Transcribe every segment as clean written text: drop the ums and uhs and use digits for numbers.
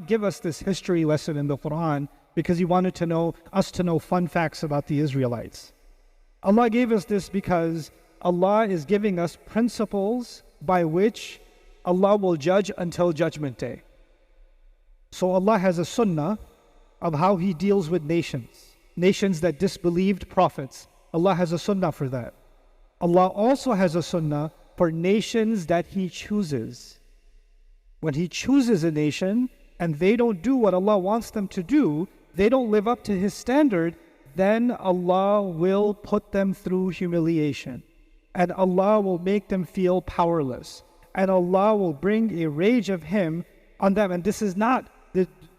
Give us this history lesson in the Quran because He wanted us to know fun facts about the Israelites. Allah gave us this because Allah is giving us principles by which Allah will judge until Judgment Day. So Allah has a sunnah of how He deals with nations that disbelieved prophets. Allah has a sunnah for that. Allah also has a sunnah for nations that He chooses. When He chooses a nation and they don't do what Allah wants them to do, they don't live up to His standard, then Allah will put them through humiliation. And Allah will make them feel powerless. And Allah will bring a rage of Him on them. And this is not,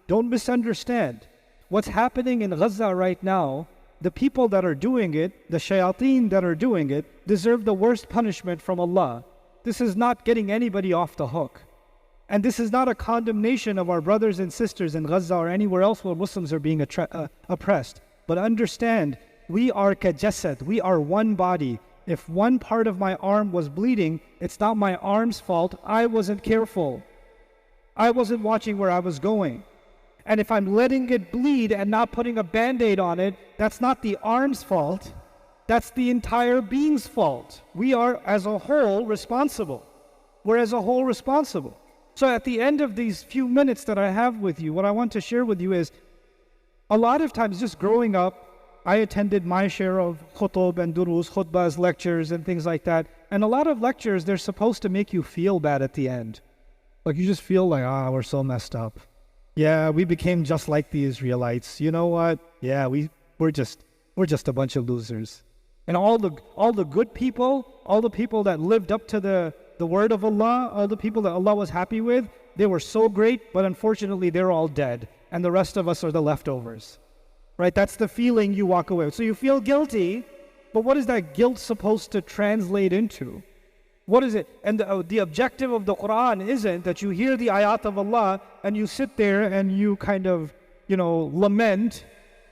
don't misunderstand. What's happening in Gaza right now, the people that are doing it, the shayateen that are doing it, deserve the worst punishment from Allah. This is not getting anybody off the hook. And this is not a condemnation of our brothers and sisters in Gaza or anywhere else where Muslims are being oppressed. But understand, we are kajasad, we are one body. If one part of my arm was bleeding, it's not my arm's fault. I wasn't careful. I wasn't watching where I was going. And if I'm letting it bleed and not putting a band-aid on it, that's not the arm's fault. That's the entire being's fault. We are as a whole responsible. We're as a whole responsible. So at the end of these few minutes that I have with you, what I want to share with you is, a lot of times just growing up, I attended my share of khutub and durus, khutbahs, lectures and things like that. And a lot of lectures, they're supposed to make you feel bad at the end. Like you just feel like, we're so messed up. Yeah, we became just like the Israelites. You know what? Yeah, we're just a bunch of losers. And all the good people, all the people that lived up to the word of Allah, all the people that Allah was happy with, they were so great, but unfortunately they're all dead. And the rest of us are the leftovers. Right? That's the feeling you walk away with. So you feel guilty, but what is that guilt supposed to translate into? What is it? And the objective of the Quran isn't that you hear the ayat of Allah and you sit there and you kind of, lament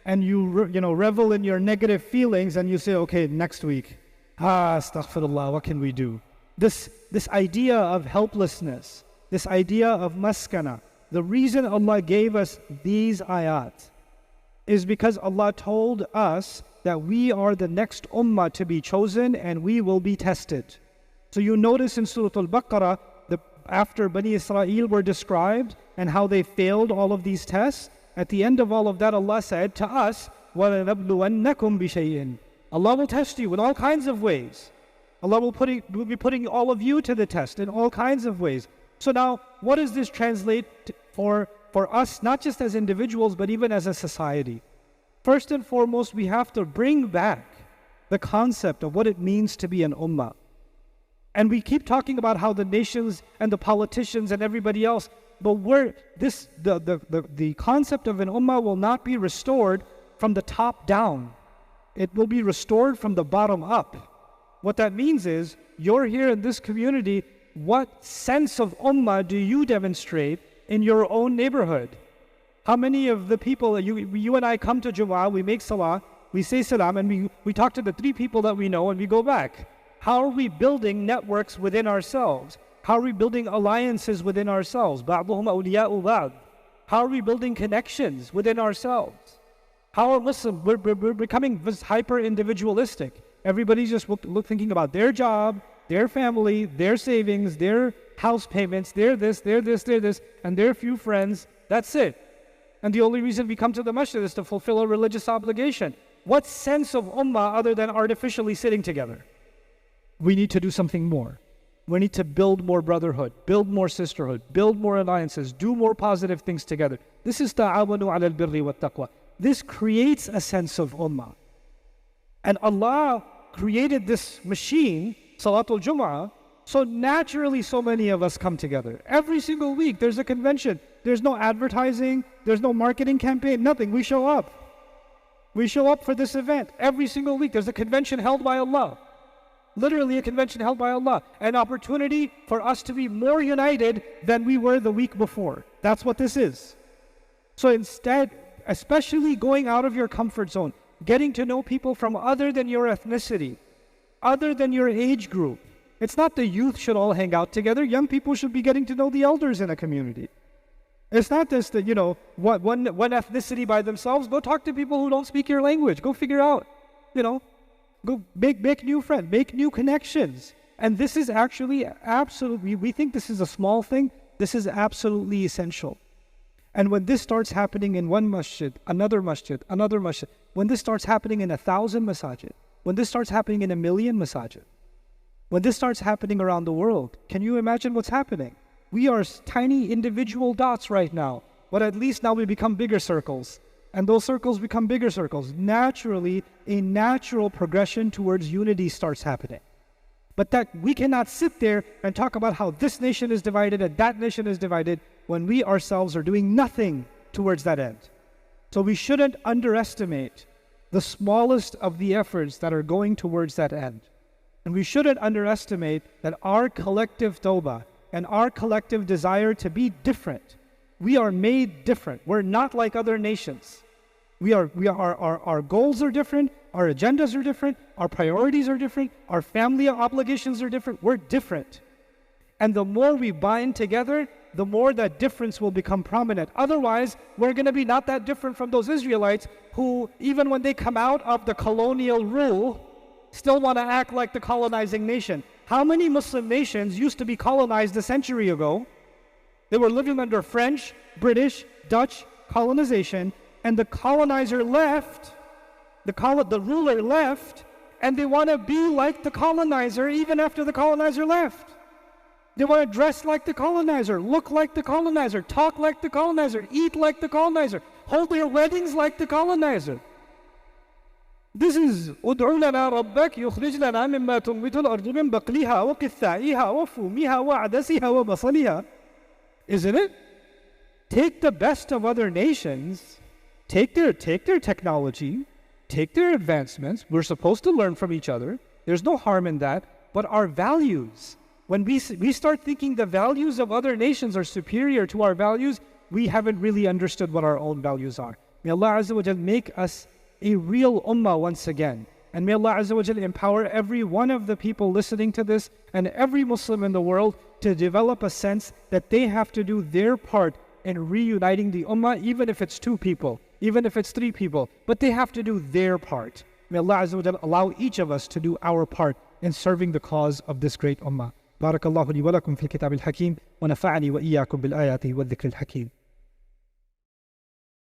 and you revel in your negative feelings and you say, okay, next week, astaghfirullah, what can we do? This idea of helplessness, this idea of maskana, the reason Allah gave us these ayat is because Allah told us that we are the next ummah to be chosen and we will be tested. So you notice in Surah Al-Baqarah, after Bani Israel were described and how they failed all of these tests, at the end of all of that, Allah said to us, وَلَنَبْلُوَنَّكُمْ بِشَيْءٍ. Allah will test you in all kinds of ways. Allah will be putting all of you to the test in all kinds of ways. So now, what does this translate for us, not just as individuals, but even as a society? First and foremost, we have to bring back the concept of what it means to be an ummah. And we keep talking about how the nations and the politicians and everybody else, but the concept of an ummah will not be restored from the top down. It will be restored from the bottom up. What that means is, you're here in this community, what sense of ummah do you demonstrate in your own neighborhood? How many of the people, you and I come to Jumu'ah, we make salah, we say salam, and we talk to the 3 people that we know and we go back. How are we building networks within ourselves? How are we building alliances within ourselves? بَعْضُهُمْ أَوْلِيَاءُ بَعْضٍ. How are we building connections within ourselves? How are Muslims, we're becoming hyper-individualistic. Everybody's just thinking about their job, their family, their savings, their house payments, their this, and their few friends. That's it. And the only reason we come to the masjid is to fulfill a religious obligation. What sense of ummah other than artificially sitting together? We need to do something more. We need to build more brotherhood, build more sisterhood, build more alliances, do more positive things together. This is ta'awanu ala al-birri wa taqwa. This creates a sense of ummah. And Allah created this machine, Salatul Jumu'ah, so naturally so many of us come together. Every single week there's a convention. There's no advertising, there's no marketing campaign, nothing. We show up. We show up for this event. Every single week there's a convention held by Allah. Literally a convention held by Allah. An opportunity for us to be more united than we were the week before. That's what this is. So instead, especially going out of your comfort zone, getting to know people from other than your ethnicity, other than your age group. It's not the youth should all hang out together. Young people should be getting to know the elders in a community. It's not just that, one ethnicity by themselves. Go talk to people who don't speak your language. Go figure out, go make new friends, make new connections. And this is actually absolutely, we think this is a small thing. This is absolutely essential. And when this starts happening in one masjid, another masjid, when this starts happening in 1,000 masajid, when this starts happening in 1,000,000 masajid, when this starts happening around the world, can you imagine what's happening? We are tiny individual dots right now, but at least now we become bigger circles. And those circles become bigger circles. Naturally, a natural progression towards unity starts happening. But that we cannot sit there and talk about how this nation is divided and that nation is divided when we ourselves are doing nothing towards that end. So we shouldn't underestimate the smallest of the efforts that are going towards that end. And we shouldn't underestimate that our collective tawbah and our collective desire to be different. We are made different. We're not like other nations. Our goals are different, our agendas are different, our priorities are different, our family obligations are different. We're different. And the more we bind together, the more that difference will become prominent. Otherwise, we're going to be not that different from those Israelites who, even when they come out of the colonial rule, still want to act like the colonizing nation. How many Muslim nations used to be colonized a century ago? They were living under French, British, Dutch colonization, and the colonizer left, the ruler left, and they want to be like the colonizer even after the colonizer left. They want to dress like the colonizer, look like the colonizer, talk like the colonizer, eat like the colonizer, hold their weddings like the colonizer. This is ادع لنا ربك يخرج لنا مما تنبت الأرض من بقلها وقثائها وفومها وعدسها وبصلها. Isn't it? Take the best of other nations, take their technology, take their advancements. We're supposed to learn from each other. There's no harm in that. But our values, when we start thinking the values of other nations are superior to our values, we haven't really understood what our own values are. May Allah Azza wa Jal make us a real ummah once again. And may Allah Azza wa Jal empower every one of the people listening to this and every Muslim in the world to develop a sense that they have to do their part in reuniting the ummah, even if it's 2 people, even if it's 3 people, but they have to do their part. May Allah Azza wa Jal allow each of us to do our part in serving the cause of this great ummah. بارك الله لي ولكم في الكتاب الحكيم ونفعني وإياكم بالآيات والذكر الحكيم.